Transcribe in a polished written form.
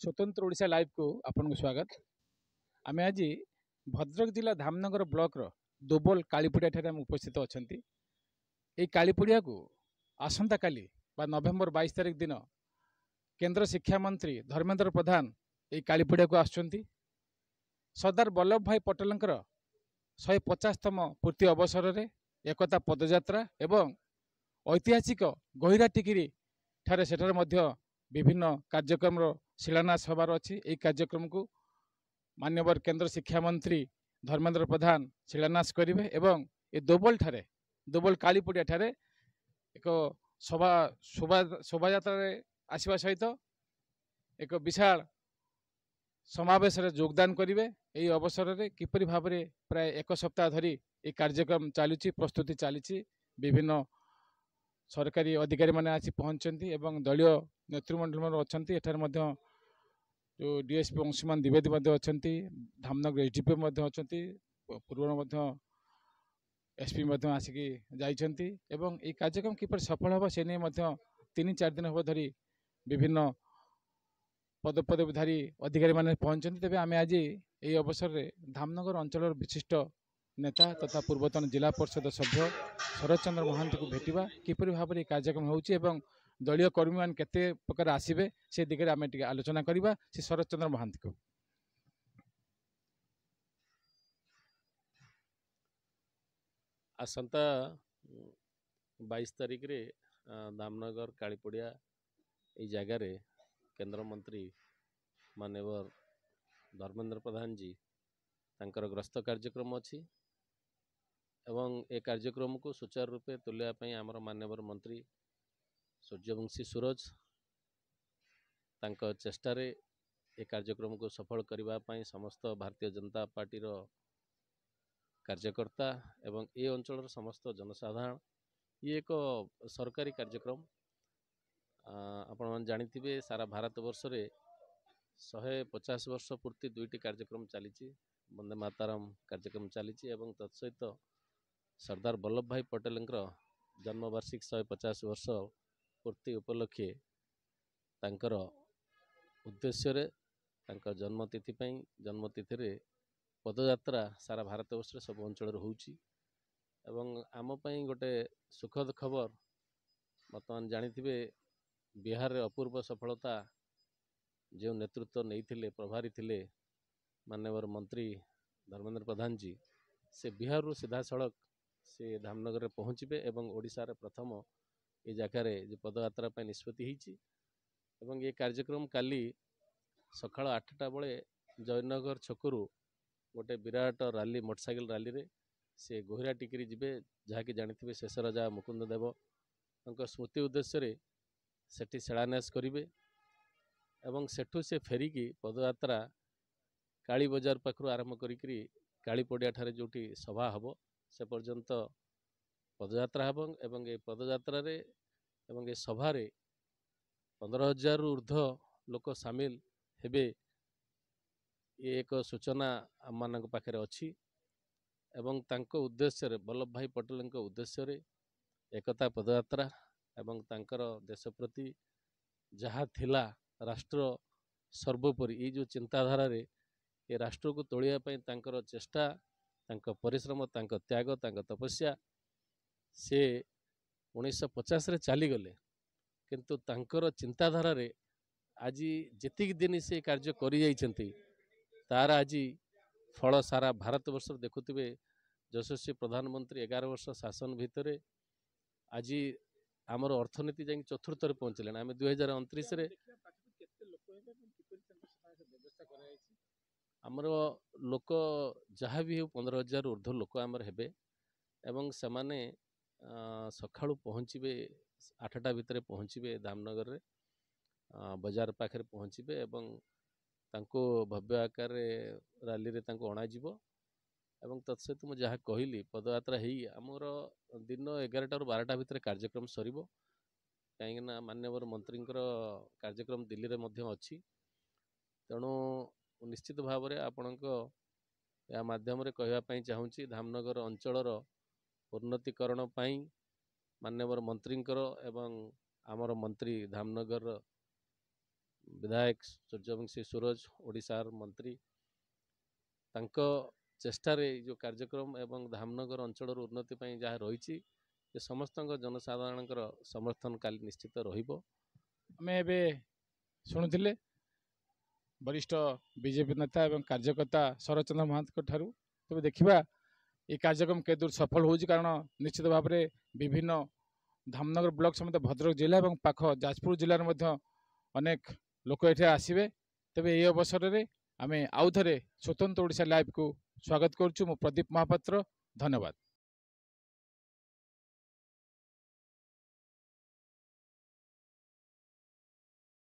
स्वतंत्र ओडिशा लाइव को आपन स्वागत। आम आज भद्रक जिला धामनगर ब्लॉक दोबल कालीपड़िया ठारे हम उपस्थित अच्छा। ये कालीपड़िया को आसंता काली बा नवेम्बर 22 तारिख दिन केंद्र शिक्षा मंत्री धर्मेंद्र प्रधान ये कालीपड़िया को आसुंती। सरदार वल्लभ भाई पटेल 150तम पूर्ति अवसर में एकता पदयात्रा एवं ऐतिहासिक गहिरा टिकिरी ठारे सेठारे मध्य विभिन्न कार्यक्रम शिलान्यास होबार अच्छी। यही कार्यक्रम को माननीय केंद्र शिक्षा मंत्री धर्मेंद्र प्रधान शिलान्यास करेंगे एवं ये दोबल ठारे दोबल कालीपड़िया ठारे एक शोभायात्रा आसवा सहित एक विशाल समावेश योगदान करेंगे। यही अवसर में किपरि भाव में प्राय एक सप्ताह धरी ये कार्यक्रम चली प्रस्तुति चली विभिन्न सरकारी अधिकारी माने आसी पहुंचती एवं दलीय नेतृमंडल अच्छा। एठार जो डीएसपी अंशुमान द्विवेदी अच्छा, धामनगर एसडीपी अच्छा, पूर्व एसपी आसिकी जाइछंती एवं ये कार्यक्रम किपर सफल हम से नहीं 3-4 दिन हम धरी विभिन्न पदपदवीधारी अधिकारी माने पहुंचती। तेज आम आज ये अवसर में धामनगर अंचल विशिष्ट नेता तथा पूर्वतन जिला परिषद सभ्य शरद चंद्र महांती को भेटा किपरि भाव में कार्यक्रम होउछि दलीय कर्मी मान केते प्रकार आसीबे से दिगरे आमे टिके आलोचना करिबा। से शरद चंद्र महांती को आसंता 22 तारिख रे धामनगर कालीपड़िया ये जगार केंद्र मंत्री माननीय धर्मेंद्र प्रधान जी तांकर ग्रस्त कार्यक्रम अच्छी एवं ए कार्यक्रम को सुचारू रूपे तुलिया आमर माननीय मंत्री सूर्यवंशी सूरज तांकर चेष्टा रे ए कार्यक्रम को सफल करने समस्त भारतीय जनता पार्टी रो कार्यकर्ता एवं ए अंचल समस्त जनसाधारण ये एक सरकारी कार्यक्रम आपण मन जानिथिबे। सारा भारत वर्ष रे 150 वर्ष पूर्ति 2टी कार्यक्रम चली वंदे मातरम कार्यक्रम चली एवं तत्सहित सरदार वल्लभ भाई पटेल जन्मवार्षिक 150 वर्ष पूर्ति उपलक्षे तांकर उद्देश्य रे तांकर जन्मतिथि रे पदयात्रा सारा भारत वर्ष सब अंचल होउची एवं आम पई गोटे सुखद खबर बर्तमान जानिथिबे बिहार रे अपूर्व सफलता जो नेतृत्व नहीं थिले प्रभारी थिले माननीय मंत्री धर्मेंद्र प्रधान जी से बिहार रु सीधा सड़क से धामनगर पहुँचे एवं ओडिशा रे प्रथम ये जगार जो पदयात्रा निष्पत्ति होती एवं ये कार्यक्रम काली सकाळ 8टा बेले जयनगर छकरू गोटे विराट रैली मोटरसाइकिल रैली रे से गहिरा टिकरी जिबे जहाँकि जानिथिबे शेष राजा मुकुंद देव स्मृति उद्देश्य रे सेठी शिलान्यास करिवे एवं सेठू से फेरिकी पदयात्रा काली बजार पाखरु आरंभ करिकरी कालीपड़िया ठारे जोटी सभा हबो से पर्यंत पदयात्रा हबं एवं ये पदयात्रा रे एवं ये सभा रे 15,000 रु ऊर्ध्व लोक सामिल हेबे ये एक सूचना आम मान पाखे अच्छी एवं तांको उद्देश्य रे वल्लभ भाई पटेल उद्देश्य रे एकता पदयात्रा एवं तांकर देश प्रति जहा थिला राष्ट्र सर्वोपरि ये जो चिंताधारा रे ये राष्ट्र को तोड़िया पई तांकर चेष्टा तांको परिश्रम तांको त्याग तांको तपस्या से 1950 रे चली गले किंतु तांकर चिंताधारा रे आज जेतिक दिन से कार्य करि जाइछंती तार आज फल सारा भारत वर्ष देखुथिबे। यशस्वी प्रधानमंत्री 11 वर्ष शासन भितर आज आमर अर्थनीति जाई चतुर्थ रे पहुंचले आम 2029 रे आमर लोक जहाँ भी हो 15,000 ऊर्ध्व लोक आमर हेबे एवं सेमाने सखाळु पहुँचे 8टा भितर पहुँचे धामनगर रे बाजार पाखे पहुँचे एवं तांको भव्य आकार रैली रे तांको अणा जीवो एवं तत्सहित मुझे जहाँ कहली पदयात्रा ही आमर दिन 11टा रु 12टा भितर कार्यक्रम सरिबो कहीं माननीय मंत्री कार्यक्रम दिल्ली रे मध्य अच्छी तेणु निश्चित भाव में आपणक या माध्यम रे कहवाई चाहूँगी धामनगर अंचलर उन्नतिकरण पाई माननीय मंत्री एवं आमर मंत्री धामनगर विधायक सूर्यवंशी सूरज ओडिशार मंत्री तांको चेष्टारे जो कार्यक्रम एवं धामनगर अंचल उन्नति जहाँ रही समस्त जनसाधारण समर्थन काली निश्चित रहिबो। आमे एबे शुणुथिले वरिष्ठ बीजेपी नेता एवं कार्यकर्ता शरद चंद्र महांत ठारू तबे देखिबा ये कार्यक्रम के दूर सफल होउछि कारण निश्चित भाव में विभिन्न धामनगर ब्लॉक समेत भद्रक जिला और पाख जाजपुर जिलार मध्य अनेक लोक एठे आसिबे। तबे ये अवसर में आमे आउ थरे स्वतंत्र ओडिशा लाइव को स्वागत करूछु। मो प्रदीप महापात्र, धन्यवाद।